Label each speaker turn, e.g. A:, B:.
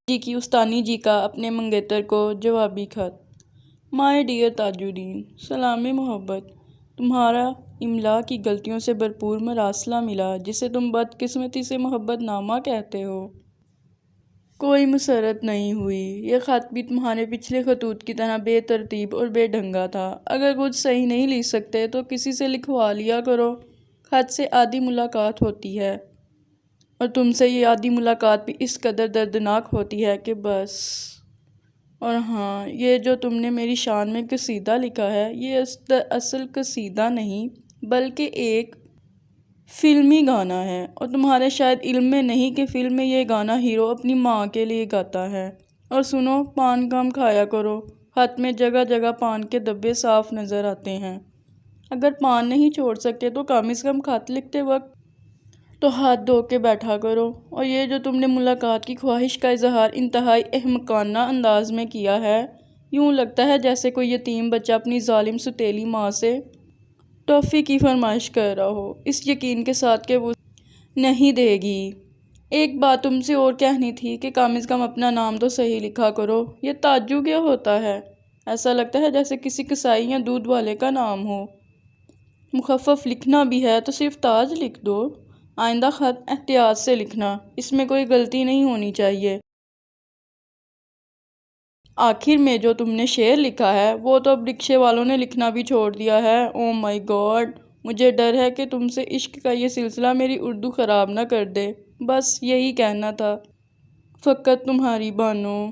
A: جی کی استانی جی کا اپنے منگیتر کو جوابی خط۔ مائی ڈیئر تاج الدین، سلام محبت، تمہارا املا کی غلطیوں سے بھرپور مراسلہ ملا جسے تم بدقسمتی سے محبت نامہ کہتے ہو۔ کوئی مسرت نہیں ہوئی۔ یہ خط بھی تمہارے پچھلے خطوط کی طرح بے ترتیب اور بے ڈھنگا تھا۔ اگر کچھ صحیح نہیں لکھ سکتے تو کسی سے لکھوا لیا کرو۔ خط سے آدھی ملاقات ہوتی ہے اور تم سے یہ آدھی ملاقات بھی اس قدر دردناک ہوتی ہے کہ بس۔ اور ہاں، یہ جو تم نے میری شان میں قصیدہ لکھا ہے، یہ اصل قصیدہ نہیں بلکہ ایک فلمی گانا ہے، اور تمہارے شاید علم میں نہیں کہ فلم میں یہ گانا ہیرو اپنی ماں کے لیے گاتا ہے۔ اور سنو، پان کم کھایا کرو۔ خط میں جگہ جگہ پان کے دبے صاف نظر آتے ہیں۔ اگر پان نہیں چھوڑ سکتے تو کم از کم خط لکھتے وقت تو ہاتھ دھو کے بیٹھا کرو۔ اور یہ جو تم نے ملاقات کی خواہش کا اظہار انتہائی احمقانہ انداز میں کیا ہے، یوں لگتا ہے جیسے کوئی یتیم بچہ اپنی ظالم ستیلی ماں سے ٹافی کی فرمائش کر رہا ہو، اس یقین کے ساتھ کہ وہ نہیں دے گی۔ ایک بات تم سے اور کہنی تھی کہ کم از کم اپنا نام تو صحیح لکھا کرو۔ یہ تاجو کیا ہوتا ہے؟ ایسا لگتا ہے جیسے کسی کسائی یا دودھ والے کا نام ہو۔ مخفف لکھنا بھی ہے تو صرف تاج لکھ دو۔ آئندہ خط احتیاط سے لکھنا، اس میں کوئی غلطی نہیں ہونی چاہیے۔ آخر میں جو تم نے شعر لکھا ہے وہ تو اب رکشے والوں نے لکھنا بھی چھوڑ دیا ہے۔ او مائی گاڈ، مجھے ڈر ہے کہ تم سے عشق کا یہ سلسلہ میری اردو خراب نہ کر دے۔ بس یہی کہنا تھا۔ فقط تمہاری بانو۔